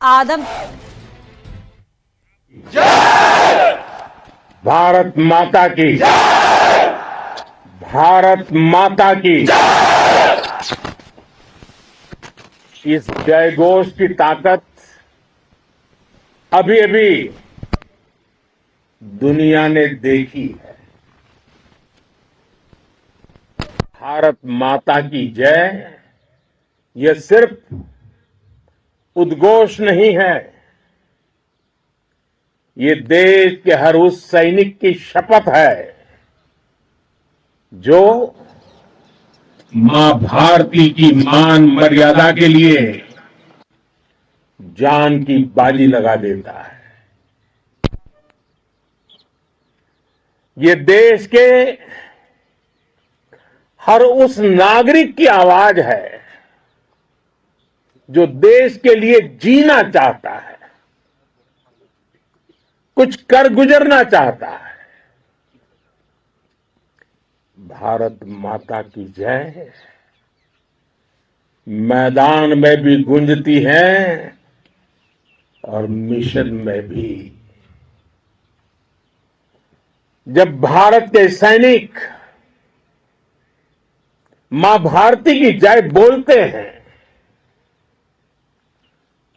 आदम भारत माता की भारत माता की इस जयघोष की ताकत अभी अभी दुनिया ने देखी है। भारत माता की जय यह सिर्फ उद्घोष नहीं है, ये देश के हर उस सैनिक की शपथ है जो मां भारती की मान मर्यादा के लिए जान की बाजी लगा देता है। ये देश के हर उस नागरिक की आवाज है जो देश के लिए जीना चाहता है, कुछ कर गुजरना चाहता है। भारत माता की जय मैदान में भी गूंजती है और मिशन में भी। जब भारत के सैनिक मां भारती की जय बोलते हैं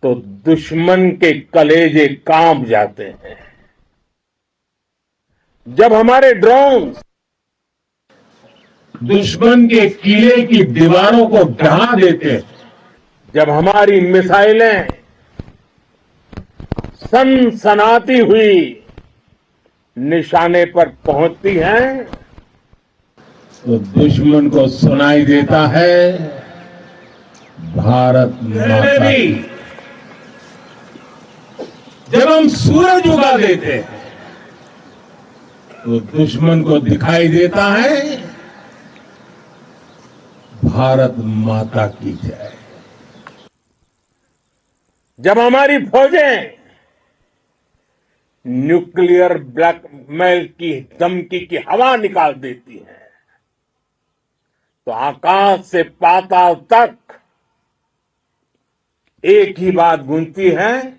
तो दुश्मन के कलेजे कांप जाते हैं। जब हमारे ड्रोन दुश्मन के किले की दीवारों को ढहा देते हैं, जब हमारी मिसाइलें सनसनाती हुई निशाने पर पहुंचती हैं तो दुश्मन को सुनाई देता है भारत माता की। जब हम सूरज उगा देते हैं तो दुश्मन को दिखाई देता है भारत माता की जय। जब हमारी फौजें न्यूक्लियर ब्लैकमेल की धमकी की हवा निकाल देती हैं तो आकाश से पाताल तक एक ही बात गूंजती है,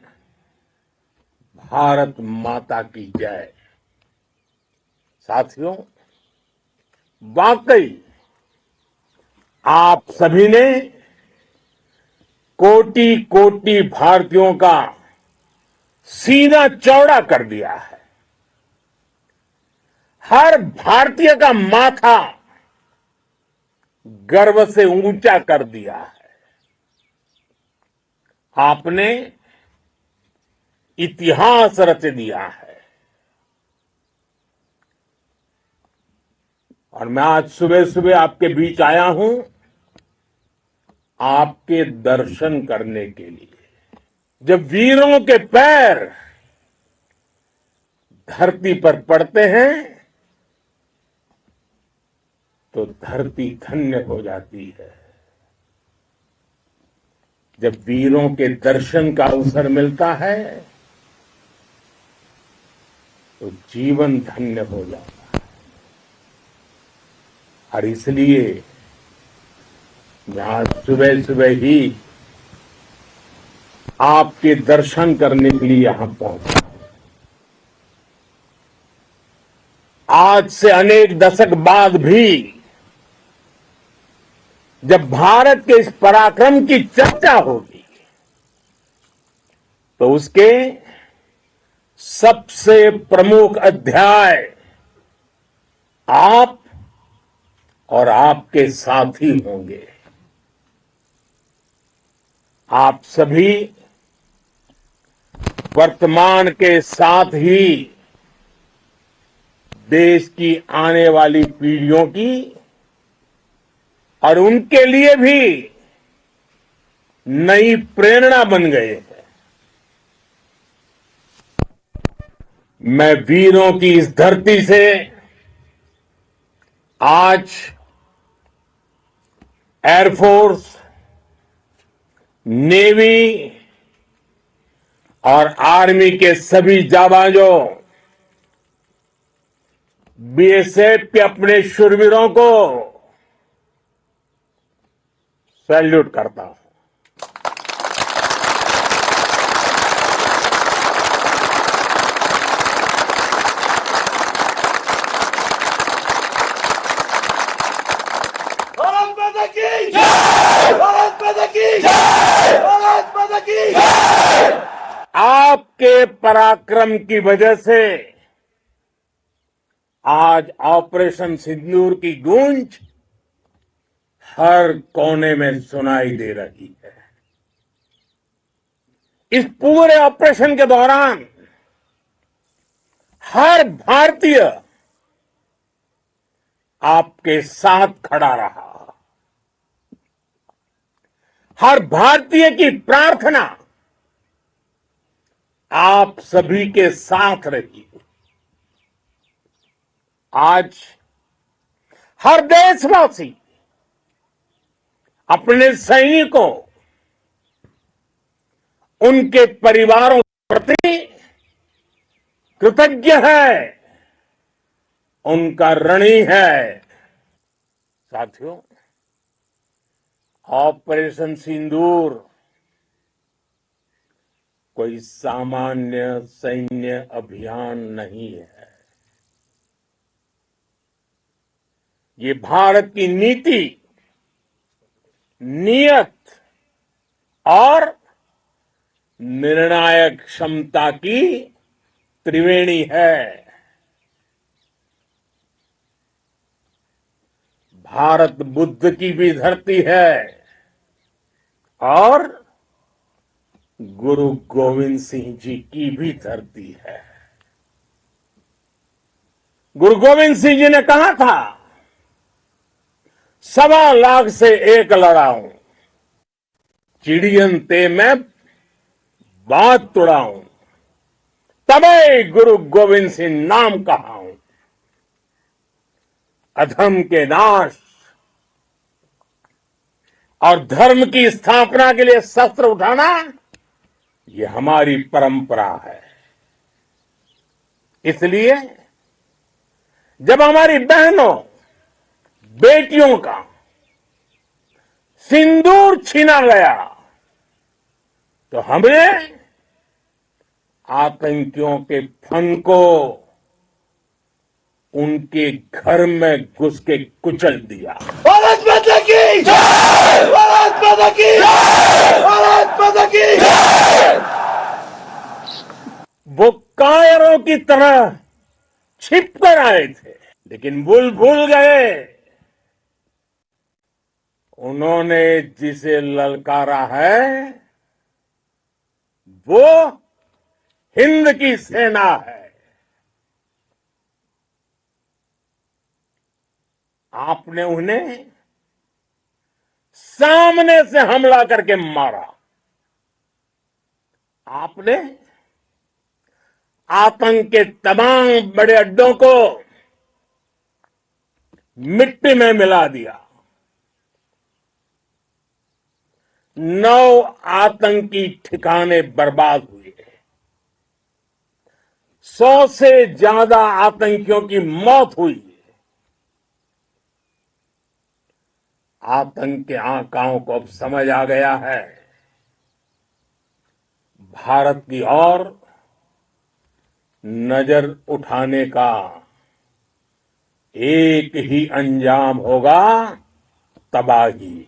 भारत माता की जय। साथियों, वाकई आप सभी ने कोटि कोटि भारतीयों का सीना चौड़ा कर दिया है। हर भारतीय का माथा गर्व से ऊंचा कर दिया है। आपने इतिहास रच दिया है। और मैं आज सुबह सुबह आपके बीच आया हूं आपके दर्शन करने के लिए। जब वीरों के पैर धरती पर पड़ते हैं तो धरती धन्य हो जाती है। जब वीरों के दर्शन का अवसर मिलता है तो जीवन धन्य हो जाता है। और इसलिए मैं आज सुबह सुबह ही आपके दर्शन करने के लिए यहां पहुंचा। आज से अनेक दशक बाद भी जब भारत के इस पराक्रम की चर्चा होगी तो उसके सबसे प्रमुख अध्याय आप और आपके साथी होंगे। आप सभी वर्तमान के साथ ही देश की आने वाली पीढ़ियों की और उनके लिए भी नई प्रेरणा बन गए हैं। मैं वीरों की इस धरती से आज एयरफोर्स, नेवी और आर्मी के सभी जाबाजों, बीएसएफ के अपने शूरवीरों को सैल्यूट करता हूं। पराक्रम की वजह से आज ऑपरेशन सिंदूर की गूंज हर कोने में सुनाई दे रही है। इस पूरे ऑपरेशन के दौरान हर भारतीय आपके साथ खड़ा रहा। हर भारतीय की प्रार्थना आप सभी के साथ रही। आज हर देशवासी अपने सैनिकों, उनके परिवारों के प्रति कृतज्ञ है, उनका ऋणी है। साथियों, ऑपरेशन सिंदूर कोई सामान्य सैन्य अभियान नहीं है। ये भारत की नीति, नियत और निर्णायक क्षमता की त्रिवेणी है। भारत बुद्ध की भी धरती है और गुरु गोविंद सिंह जी की भी धरती है। गुरु गोविंद सिंह जी ने कहा था, 1.25 लाख से एक लड़ाऊं, चिड़ियन ते मैं बात तुड़ाऊं, तबे गुरु गोविंद सिंह नाम कहाऊं। अधर्म के नाश और धर्म की स्थापना के लिए शस्त्र उठाना, ये हमारी परंपरा है। इसलिए जब हमारी बहनों, बेटियों का सिंदूर छीना गया, तो हमने आतंकियों के फन को उनके घर में घुस के कुचल दिया। भारत माता की जय! भारत माता की जय! भारत माता की जय! वो कायरों की तरह छिप कर आए थे, लेकिन भूल गए उन्होंने जिसे ललकारा है वो हिंद की सेना है। आपने उन्हें सामने से हमला करके मारा। आपने आतंक के तमाम बड़े अड्डों को मिट्टी में मिला दिया। 9 आतंकी ठिकाने बर्बाद हुए। 100 से ज्यादा आतंकियों की मौत हुई। आतंक के आकाओं को अब समझ आ गया है, भारत की ओर नजर उठाने का एक ही अंजाम होगा, तबाही।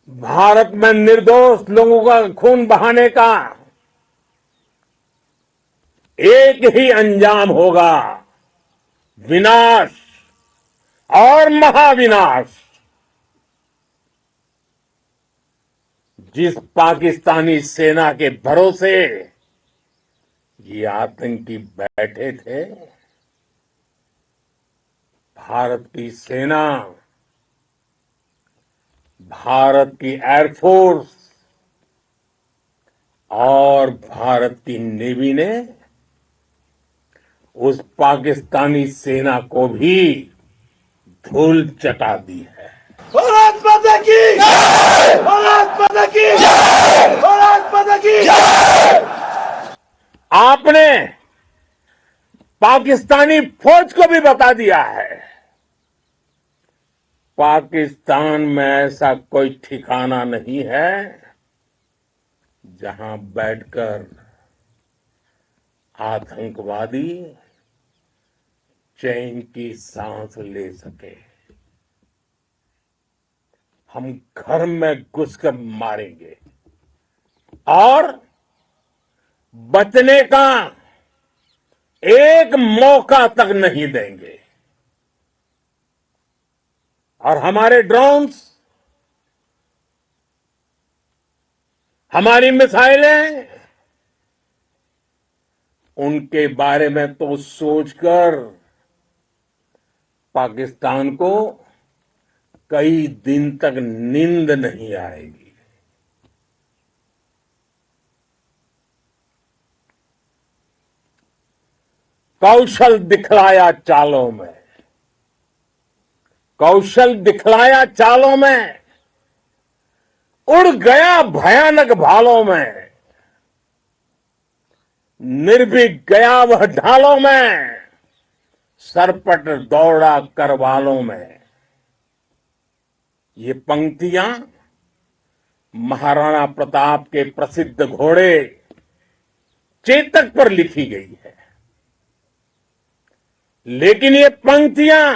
भारत में निर्दोष लोगों का खून बहाने का एक ही अंजाम होगा, विनाश और महाविनाश। जिस पाकिस्तानी सेना के भरोसे ये आतंकी बैठे थे, भारत की सेना, भारत की एयरफोर्स और भारत की नेवी ने उस पाकिस्तानी सेना को भी धूल चटा दी है। भारत माता की जय! भारत माता की जय! भारत माता की जय! आपने पाकिस्तानी फौज को भी बता दिया है, पाकिस्तान में ऐसा कोई ठिकाना नहीं है जहां बैठकर आतंकवादी चैन की सांस ले सके। हम घर में घुसकर मारेंगे, और बचने का एक मौका तक नहीं देंगे। और हमारे ड्रोन्स, हमारी मिसाइलें, उनके बारे में तो सोचकर पाकिस्तान को कई दिन तक नींद नहीं आएगी। कौशल दिखलाया चालों में, कौशल दिखलाया चालों में, उड़ गया भयानक भालों में, निर्भीक गया वह ढालों में, सरपट दौड़ा करवालों में। ये पंक्तियां महाराणा प्रताप के प्रसिद्ध घोड़े चेतक पर लिखी गई है। लेकिन ये पंक्तियां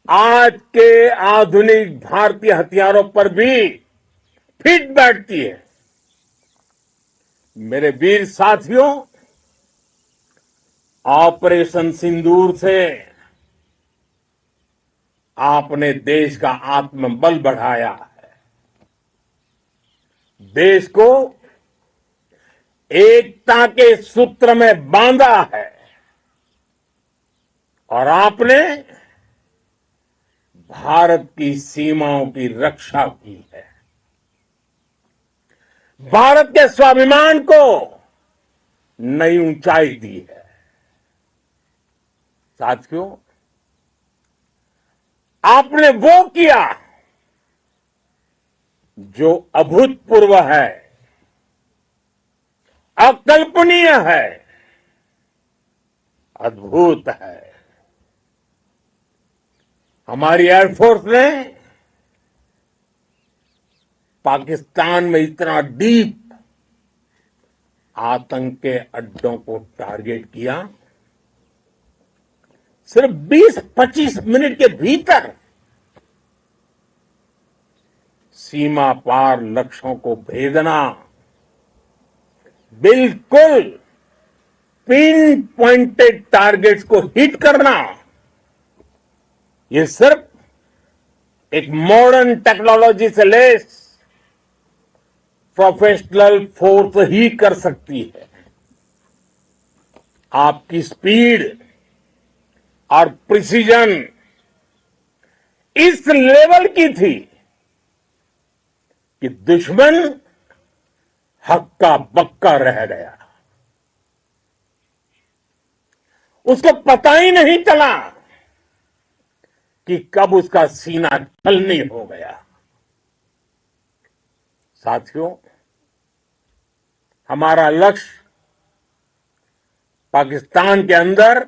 आज के आधुनिक भारतीय हथियारों पर भी फिट बैठती है। मेरे वीर साथियों, ऑपरेशन सिंदूर से आपने देश का आत्मबल बढ़ाया है, देश को एकता के सूत्र में बांधा है और आपने भारत की सीमाओं की रक्षा की है। भारत के स्वाभिमान को नई ऊंचाई दी है। साथियों, आपने वो किया जो अभूतपूर्व है, अकल्पनीय है, अद्भुत है। हमारी एयरफोर्स ने पाकिस्तान में इतना डीप आतंक के अड्डों को टारगेट किया, सिर्फ 20-25 मिनट के भीतर सीमा पार लक्ष्यों को भेदना, बिल्कुल पिन पॉइंटेड टारगेट्स को हिट करना, ये सिर्फ एक मॉडर्न टेक्नोलॉजी से लेस प्रोफेशनल फोर्स ही कर सकती है। आपकी स्पीड और प्रिसीजन इस लेवल की थी कि दुश्मन हक्का बक्का रह गया। उसको पता ही नहीं चला कि कब उसका सीना छलनी हो गया। साथियों, हमारा लक्ष्य पाकिस्तान के अंदर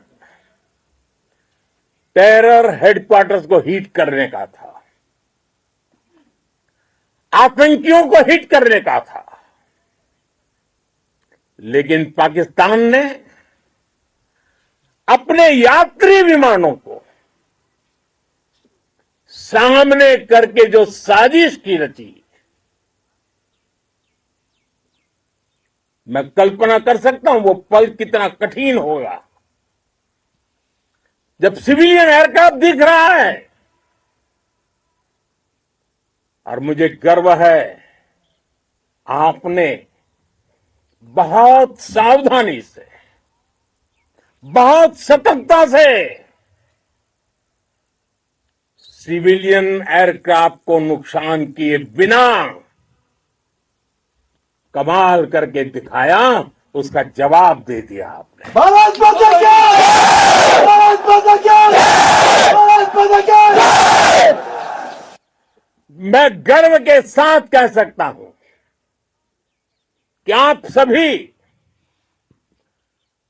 टेरर हेडक्वार्टर्स को हिट करने का था, आतंकियों को हिट करने का था। लेकिन पाकिस्तान ने अपने यात्री विमानों को सामने करके जो साजिश की रची, मैं कल्पना कर सकता हूं वो पल कितना कठिन होगा जब सिविलियन एयरक्राफ्ट दिख रहा है। और मुझे गर्व है, आपने बहुत सावधानी से, बहुत सतर्कता से सिविलियन एयरक्राफ्ट को नुकसान किए बिना कमाल करके दिखाया, उसका जवाब दे दिया आपने। भारत माता की! भारत माता की! भारत माता की! मैं गर्व के साथ कह सकता हूं कि आप सभी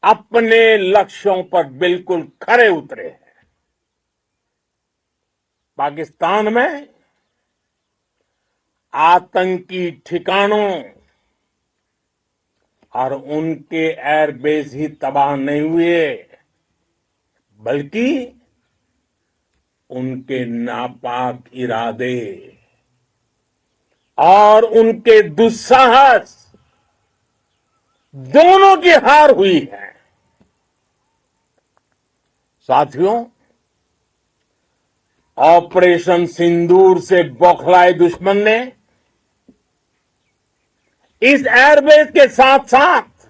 अपने लक्ष्यों पर बिल्कुल खरे उतरे हैं। पाकिस्तान में आतंकी ठिकानों और उनके एयरबेस ही तबाह नहीं हुए, बल्कि उनके नापाक इरादे, और उनके दुस्साहस दोनों की हार हुई है। साथियों, ऑपरेशन सिंदूर से बौखलाए दुश्मन ने इस एयरबेस के साथ साथ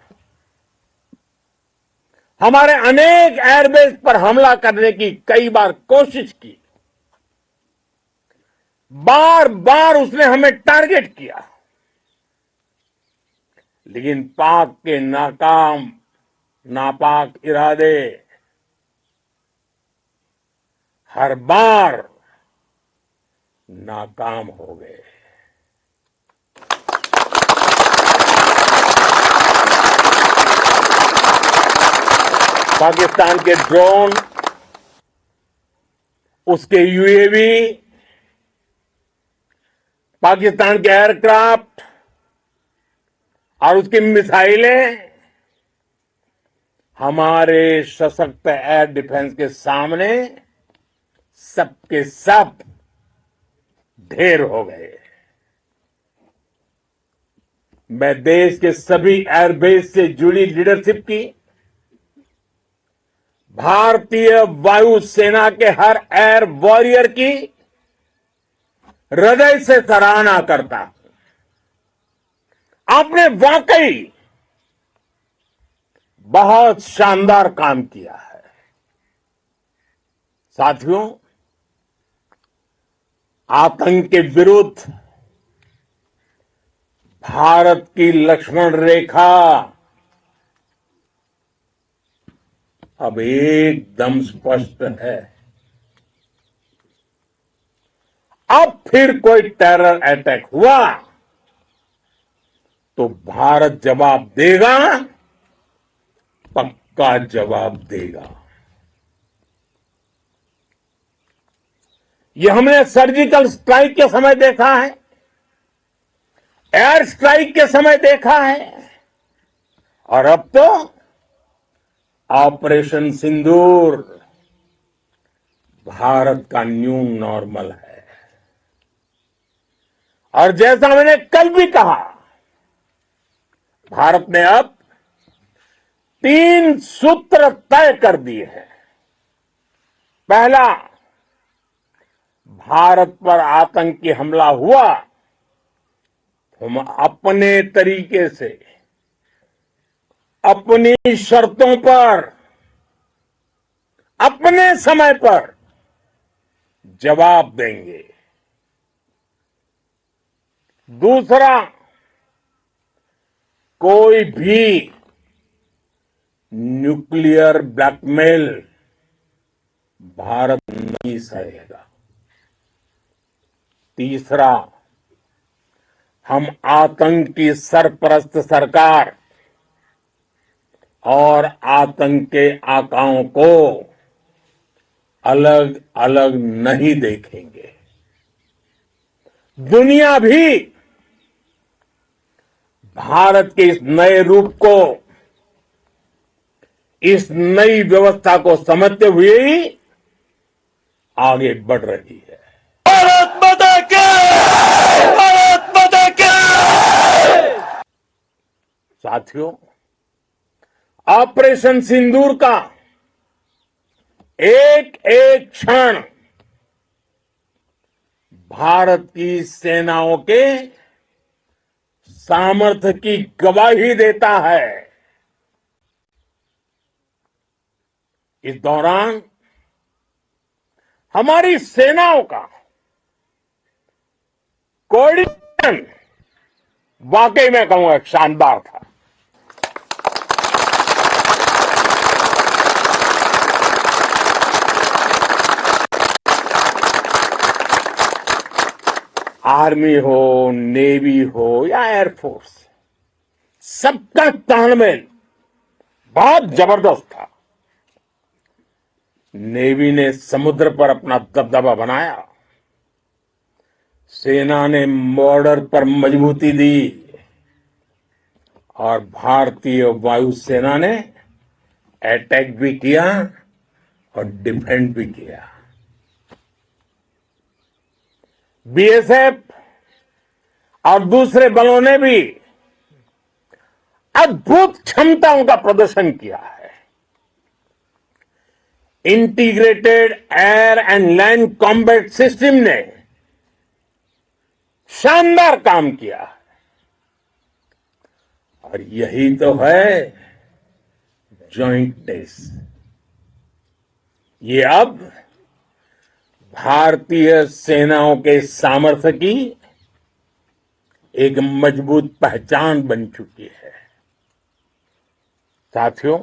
हमारे अनेक एयरबेस पर हमला करने की कई बार कोशिश की। बार बार उसने हमें टारगेट किया, लेकिन पाक के नापाक इरादे हर बार नाकाम हो गए। पाकिस्तान के ड्रोन, उसके यूएवी, पाकिस्तान के एयरक्राफ्ट और उसकी मिसाइलें हमारे सशक्त एयर डिफेंस के सामने सबके सब ढेर हो गए। मैं देश के सभी एयरबेस से जुड़ी लीडरशिप की, भारतीय वायुसेना के हर एयर वॉरियर की हृदय से सराहना करता हूं। आपने वाकई बहुत शानदार काम किया है। साथियों, आतंक के विरुद्ध भारत की लक्ष्मण रेखा अब एकदम स्पष्ट है। अब फिर कोई टेरर अटैक हुआ तो भारत जवाब देगा, पक्का जवाब देगा। ये हमने सर्जिकल स्ट्राइक के समय देखा है, एयर स्ट्राइक के समय देखा है, और अब तो ऑपरेशन सिंदूर भारत का न्यू नॉर्मल है। और जैसा मैंने कल भी कहा, भारत ने अब 3 सूत्र तय कर दिए हैं। पहला, भारत पर आतंकी हमला हुआ, हम अपने तरीके से, अपनी शर्तों पर, अपने समय पर जवाब देंगे। दूसरा, कोई भी न्यूक्लियर ब्लैकमेल भारत नहीं सहेगा। तीसरा, हम आतंक की सरपरस्त सरकार और आतंक के आकाओं को अलग अलग नहीं देखेंगे। दुनिया भी भारत के इस नए रूप को, इस नई व्यवस्था को समझते हुए ही आगे बढ़ रही है। भारत माता की! भारत माता की! साथियों, ऑपरेशन सिंदूर का एक एक क्षण भारत की सेनाओं के सामर्थ्य की गवाही देता है। इस दौरान हमारी सेनाओं का कोऑर्डिनेशन वाकई में कहूंगा शानदार था। आर्मी हो, नेवी हो या एयरफोर्स, सबका तालमेल बहुत जबरदस्त था। नेवी ने समुद्र पर अपना दबदबा बनाया, सेना ने बॉर्डर पर मजबूती दी और भारतीय वायुसेना ने अटैक भी किया और डिफेंड भी किया। बीएसएफ और दूसरे बलों ने भी अद्भुत क्षमताओं का प्रदर्शन किया है। Integrated air and land combat system ने शानदार काम किया है। और यही तो है जॉइंटनेस। ये अब भारतीय सेनाओं के सामर्थ्य की एक मजबूत पहचान बन चुकी है। साथियों,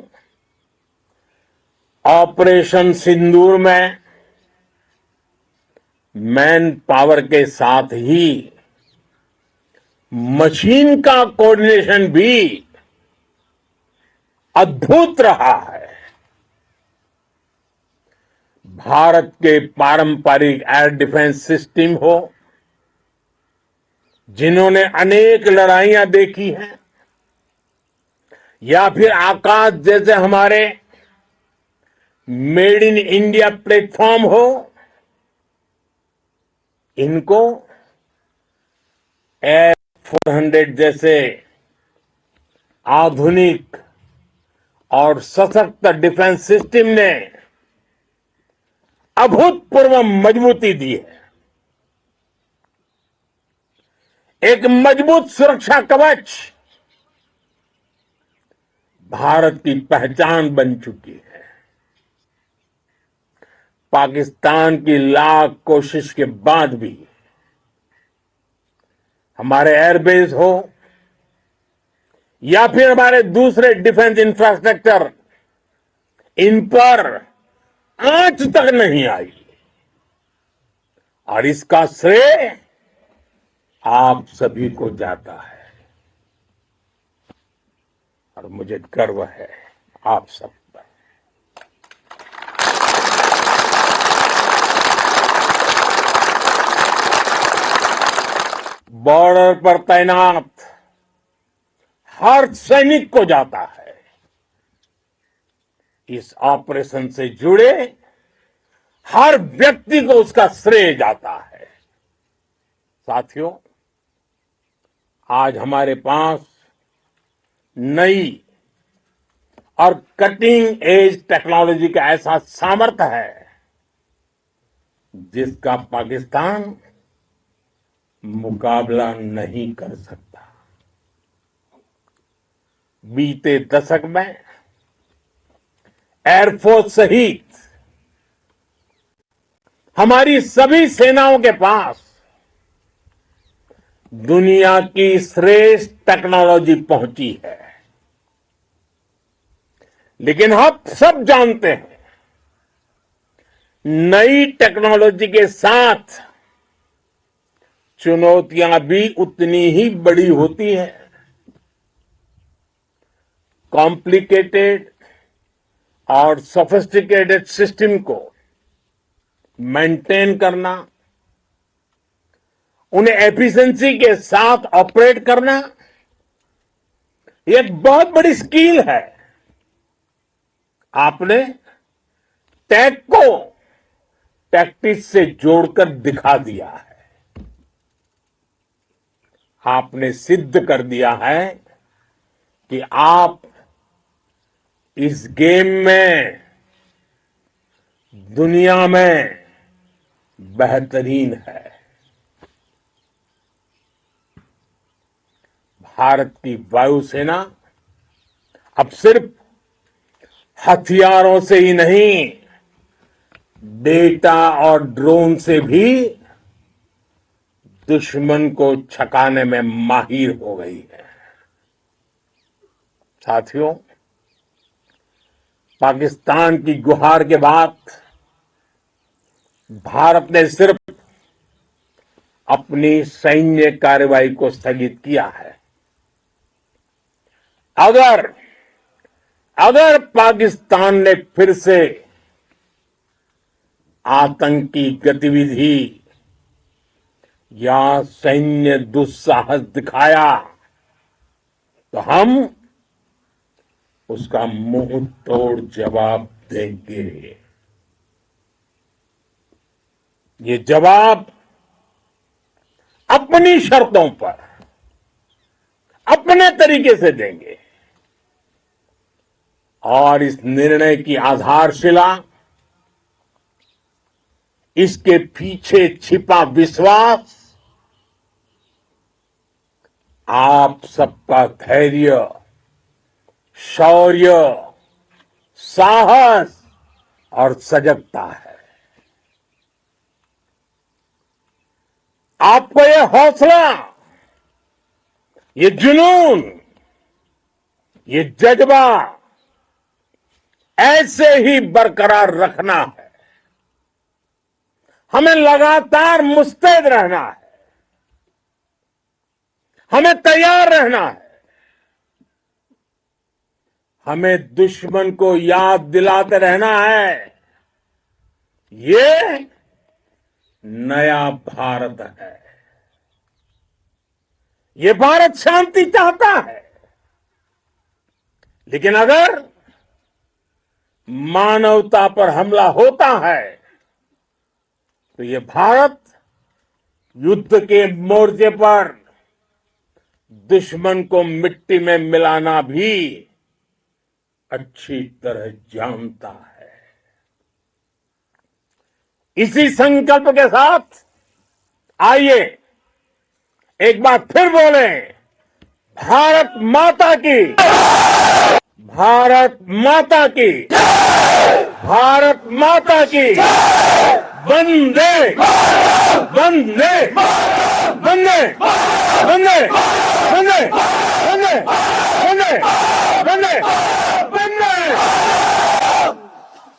ऑपरेशन सिंदूर में मैन पावर के साथ ही मशीन का कोऑर्डिनेशन भी अद्भुत रहा है। भारत के पारंपरिक एयर डिफेंस सिस्टम हो, जिन्होंने अनेक लड़ाइयां देखी हैं, या फिर आकाश जैसे हमारे मेड इन इंडिया प्लेटफॉर्म हो, इनको एयर 400 जैसे आधुनिक और सशक्त डिफेंस सिस्टम ने अभूतपूर्व मजबूती दी है। एक मजबूत सुरक्षा कवच भारत की पहचान बन चुकी है। पाकिस्तान की लाख कोशिश के बाद भी हमारे एयरबेस हो या फिर हमारे दूसरे डिफेंस इंफ्रास्ट्रक्चर, इन पर आंच तक नहीं आई। और इसका श्रेय आप सभी को जाता है। और मुझे गर्व है आप सब पर। बॉर्डर पर तैनात हर सैनिक को जाता है। इस ऑपरेशन से जुड़े हर व्यक्ति को उसका श्रेय जाता है। साथियों, आज हमारे पास नई और कटिंग एज टेक्नोलॉजी का ऐसा सामर्थ्य है जिसका पाकिस्तान मुकाबला नहीं कर सकता। बीते दशक में एयरफोर्स सहित हमारी सभी सेनाओं के पास दुनिया की श्रेष्ठ टेक्नोलॉजी पहुंची है। लेकिन हम सब जानते हैं, नई टेक्नोलॉजी के साथ चुनौतियां भी उतनी ही बड़ी होती हैं। कॉम्प्लिकेटेड और सोफिस्टिकेटेड सिस्टम को मेंटेन करना, उन्हें एफिशिएंसी के साथ ऑपरेट करना, ये एक बहुत बड़ी स्किल है। आपने टैग को टैक्टिक्स से जोड़कर दिखा दिया है। आपने सिद्ध कर दिया है कि आप इस गेम में दुनिया में बेहतरीन है। भारत की वायुसेना अब सिर्फ हथियारों से ही नहीं, डेटा और ड्रोन से भी दुश्मन को छकाने में माहिर हो गई है। साथियों, पाकिस्तान की गुहार के बाद भारत ने सिर्फ अपनी सैन्य कार्रवाई को स्थगित किया है। अगर पाकिस्तान ने फिर से आतंकी गतिविधि या सैन्य दुस्साहस दिखाया तो हम उसका मुंह तोड़ जवाब देंगे। ये जवाब अपनी शर्तों पर अपने तरीके से देंगे और इस निर्णय की आधारशिला इसके पीछे छिपा विश्वास आप सबका धैर्य, शौर्य, साहस और सजगता है। आपको ये हौसला, ये जुनून, ये जज्बा ऐसे ही बरकरार रखना है। हमें लगातार मुस्तैद रहना है, हमें तैयार रहना है। हमें दुश्मन को याद दिलाते रहना है, ये नया भारत है। ये भारत शांति चाहता है, लेकिन अगर मानवता पर हमला होता है तो ये भारत युद्ध के मोर्चे पर दुश्मन को मिट्टी में मिलाना भी अच्छी तरह जानता है। इसी संकल्प के साथ आइए एक बार फिर बोले, भारत माता की, भारत माता की, भारत माता की, वंदे वंदे वंदे वंदे वंदे वंदे वंदे